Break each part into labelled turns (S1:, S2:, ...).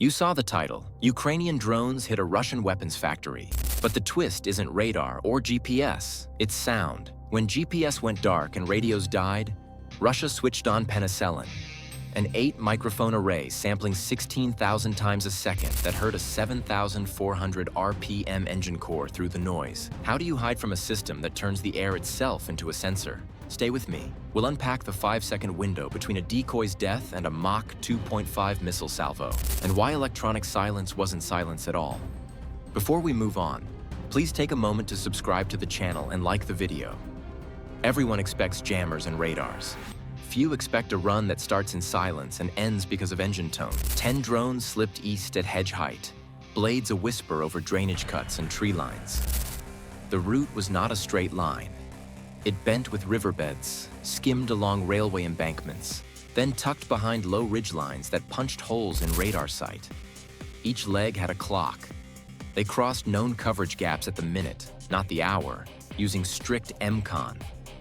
S1: You saw the title, Ukrainian drones hit a Russian weapons factory. But the twist isn't radar or GPS, it's sound. When GPS went dark and radios died, Russia switched on PENICELLIN, an 8-microphone array sampling 16,000 times a second that heard a 7,400 RPM engine core through the noise. How do you hide from a system that turns the air itself into a sensor? Stay with me. We'll unpack the 5-second window between a decoy's death and a Mach 2.5 missile salvo, and why electronic silence wasn't silence at all. Before we move on, please take a moment to subscribe to the channel and like the video. Everyone expects jammers and radars. Few expect a run that starts in silence and ends because of engine tone. 10 drones slipped east at hedge height, blades a whisper over drainage cuts and tree lines. The route was not a straight line. It bent with riverbeds, skimmed along railway embankments, then tucked behind low ridgelines that punched holes in radar sight. Each leg had a clock. They crossed known coverage gaps at the minute, not the hour, using strict EMCON.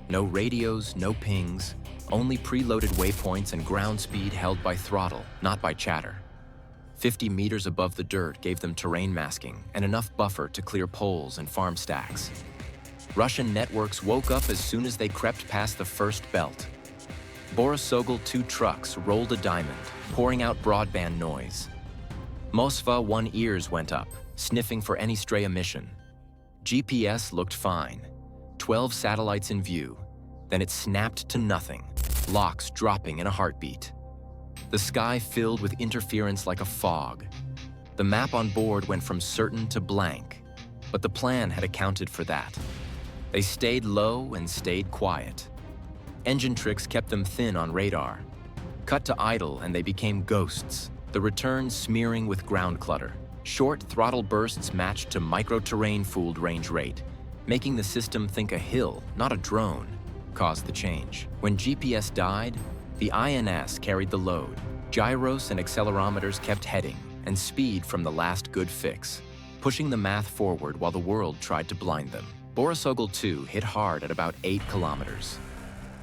S1: No radios, no pings, only preloaded waypoints and ground speed held by throttle, not by chatter. 50 meters above the dirt gave them terrain masking and enough buffer to clear poles and farm stacks. Russian networks woke up as soon as they crept past the first belt. Borisogl 2 trucks rolled a diamond, pouring out broadband noise. Moskva 1 ears went up, sniffing for any stray emission. GPS looked fine. 12 satellites in view. Then it snapped to nothing, locks dropping in a heartbeat. The sky filled with interference like a fog. The map on board went from certain to blank, but the plan had accounted for that. They stayed low and stayed quiet. Engine tricks kept them thin on radar. Cut to idle and they became ghosts, the return smearing with ground clutter. Short throttle bursts matched to micro-terrain fooled range rate, making the system think a hill, not a drone, caused the change. When GPS died, the INS carried the load. Gyros and accelerometers kept heading, and speed from the last good fix, pushing the math forward while the world tried to blind them. Borisogl 2 hit hard at about 8 kilometers.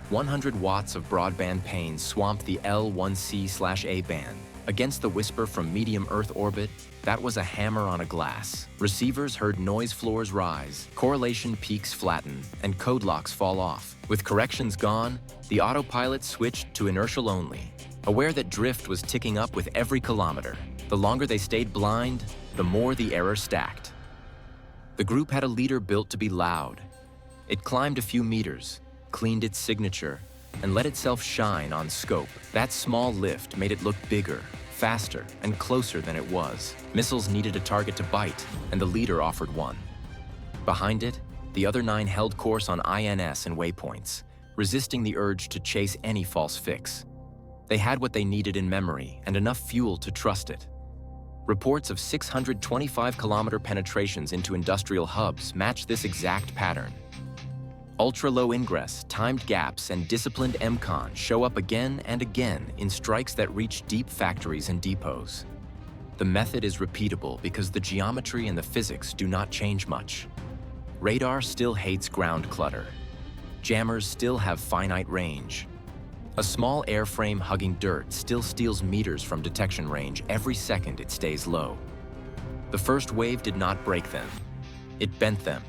S1: 100 watts of broadband pain swamped the L1C/A band. Against the whisper from medium Earth orbit, that was a hammer on a glass. Receivers heard noise floors rise, correlation peaks flatten, and code locks fall off. With corrections gone, the autopilot switched to inertial only, aware that drift was ticking up with every kilometer. The longer they stayed blind, the more the error stacked. The group had a leader built to be loud. It climbed a few meters, cleaned its signature, and let itself shine on scope. That small lift made it look bigger, faster, and closer than it was. Missiles needed a target to bite, and the leader offered one. Behind it, the other 9 held course on INS and waypoints, resisting the urge to chase any false fix. They had what they needed in memory and enough fuel to trust it. Reports of 625-kilometer penetrations into industrial hubs match this exact pattern. Ultra-low ingress, timed gaps, and disciplined EMCON show up again and again in strikes that reach deep factories and depots. The method is repeatable because the geometry and the physics do not change much. Radar still hates ground clutter. Jammers still have finite range. A small airframe hugging dirt still steals meters from detection range every second it stays low. The first wave did not break them. It bent them.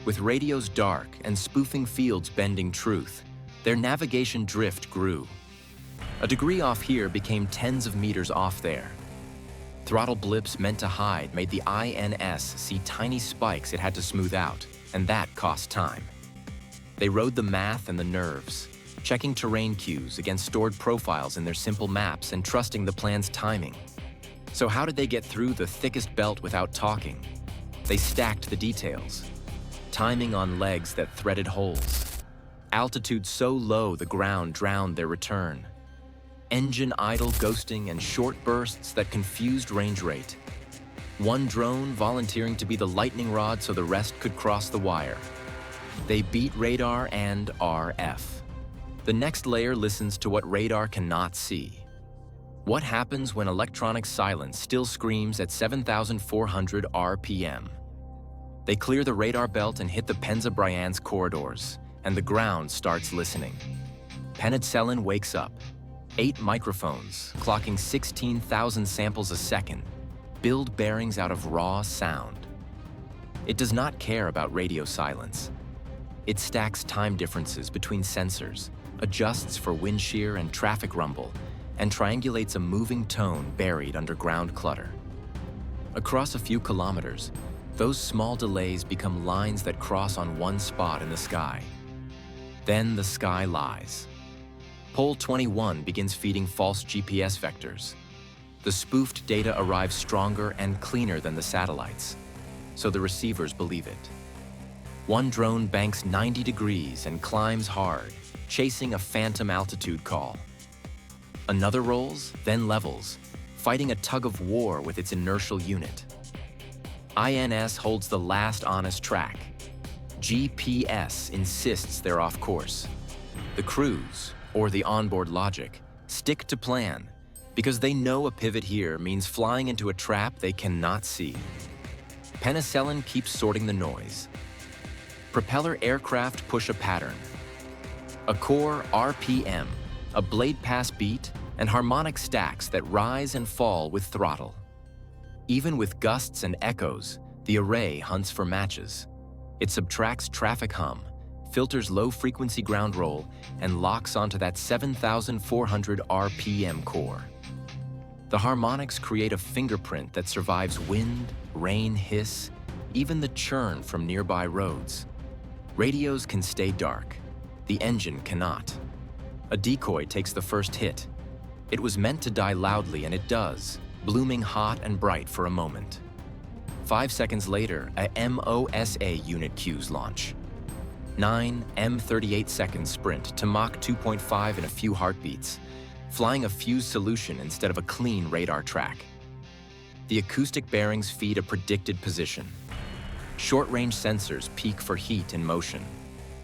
S1: With radios dark and spoofing fields bending truth, their navigation drift grew. A degree off here became tens of meters off there. Throttle blips meant to hide made the INS see tiny spikes it had to smooth out, and that cost time. They rode the math and the nerves, checking terrain cues against stored profiles in their simple maps and trusting the plan's timing. So how did they get through the thickest belt without talking? They stacked the details. Timing on legs that threaded holes. Altitude so low the ground drowned their return. Engine idle ghosting and short bursts that confused range rate. One drone volunteering to be the lightning rod so the rest could cross the wire. They beat radar and RF. The next layer listens to what radar cannot see. What happens when electronic silence still screams at 7,400 RPM? They clear the radar belt and hit the Penza-Bryansk corridors, and the ground starts listening. PENICELLIN wakes up. 8 microphones, clocking 16,000 samples a second, build bearings out of raw sound. It does not care about radio silence. It stacks time differences between sensors, adjusts for wind shear and traffic rumble, and triangulates a moving tone buried under ground clutter. Across a few kilometers, those small delays become lines that cross on one spot in the sky. Then the sky lies. Pole 21 begins feeding false GPS vectors. The spoofed data arrives stronger and cleaner than the satellites, so the receivers believe it. One drone banks 90 degrees and climbs hard, chasing a phantom altitude call. Another rolls, then levels, fighting a tug of war with its inertial unit. INS holds the last honest track. GPS insists they're off course. The crews, or the onboard logic, stick to plan because they know a pivot here means flying into a trap they cannot see. PENICELLIN keeps sorting the noise. Propeller aircraft push a pattern. A core RPM, a blade pass beat, and harmonic stacks that rise and fall with throttle. Even with gusts and echoes, the array hunts for matches. It subtracts traffic hum, filters low-frequency ground roll, and locks onto that 7,400 RPM core. The harmonics create a fingerprint that survives wind, rain, hiss, even the churn from nearby roads. Radios can stay dark. The engine cannot. A decoy takes the first hit. It was meant to die loudly, and it does, blooming hot and bright for a moment. 5 seconds later, a MOSA unit cues launch. 9 M38 seconds sprint to Mach 2.5 in a few heartbeats, flying a fused solution instead of a clean radar track. The acoustic bearings feed a predicted position. Short-range sensors peak for heat and motion.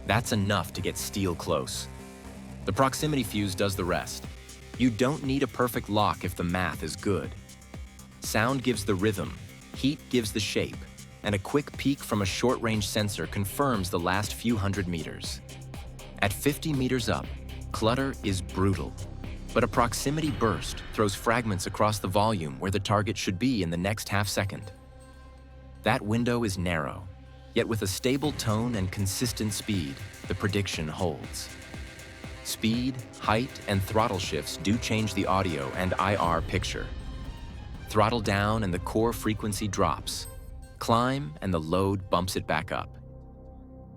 S1: That's enough to get steel close. The proximity fuse does the rest. You don't need a perfect lock if the math is good. Sound gives the rhythm, heat gives the shape, and a quick peek from a short-range sensor confirms the last few hundred meters. At 50 meters up, clutter is brutal, but a proximity burst throws fragments across the volume where the target should be in the next half second. That window is narrow, yet with a stable tone and consistent speed, the prediction holds. Speed, height, and throttle shifts do change the audio and IR picture. Throttle down and the core frequency drops. Climb and the load bumps it back up.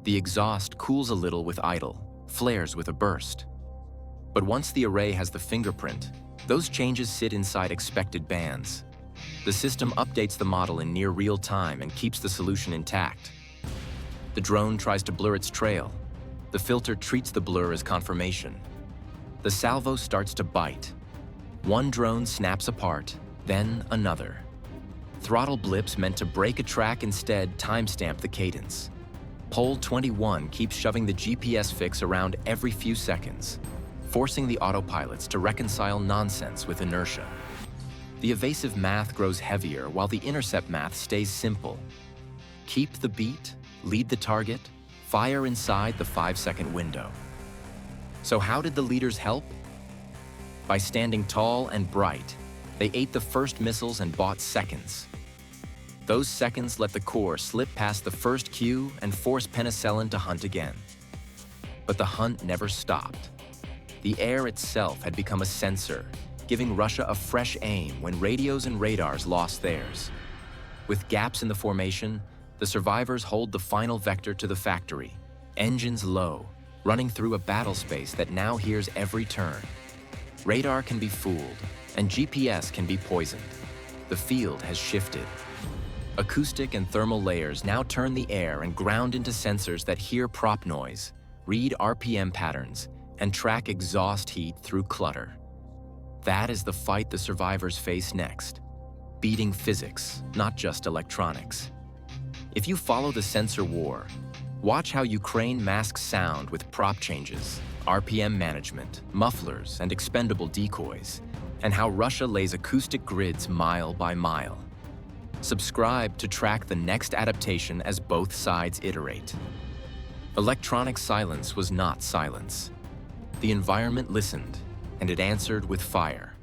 S1: The exhaust cools a little with idle, flares with a burst. But once the array has the fingerprint, those changes sit inside expected bands. The system updates the model in near real time and keeps the solution intact. The drone tries to blur its trail. The filter treats the blur as confirmation. The salvo starts to bite. One drone snaps apart, then another. Throttle blips meant to break a track instead timestamp the cadence. Pole 21 keeps shoving the GPS fix around every few seconds, forcing the autopilots to reconcile nonsense with inertia. The evasive math grows heavier while the intercept math stays simple. Keep the beat, lead the target, fire inside the 5-second window. So how did the leaders help? By standing tall and bright, they ate the first missiles and bought seconds. Those seconds let the core slip past the first cue and force PENICELLIN to hunt again. But the hunt never stopped. The air itself had become a sensor, giving Russia a fresh aim when radios and radars lost theirs. With gaps in the formation, the survivors hold the final vector to the factory, engines low, running through a battle space that now hears every turn. Radar can be fooled, and GPS can be poisoned. The field has shifted. Acoustic and thermal layers now turn the air and ground into sensors that hear prop noise, read RPM patterns, and track exhaust heat through clutter. That is the fight the survivors face next. Beating physics, not just electronics. If you follow the sensor war, watch how Ukraine masks sound with prop changes, RPM management, mufflers, and expendable decoys, and how Russia lays acoustic grids mile by mile. Subscribe to track the next adaptation as both sides iterate. Electronic silence was not silence. The environment listened, and it answered with fire.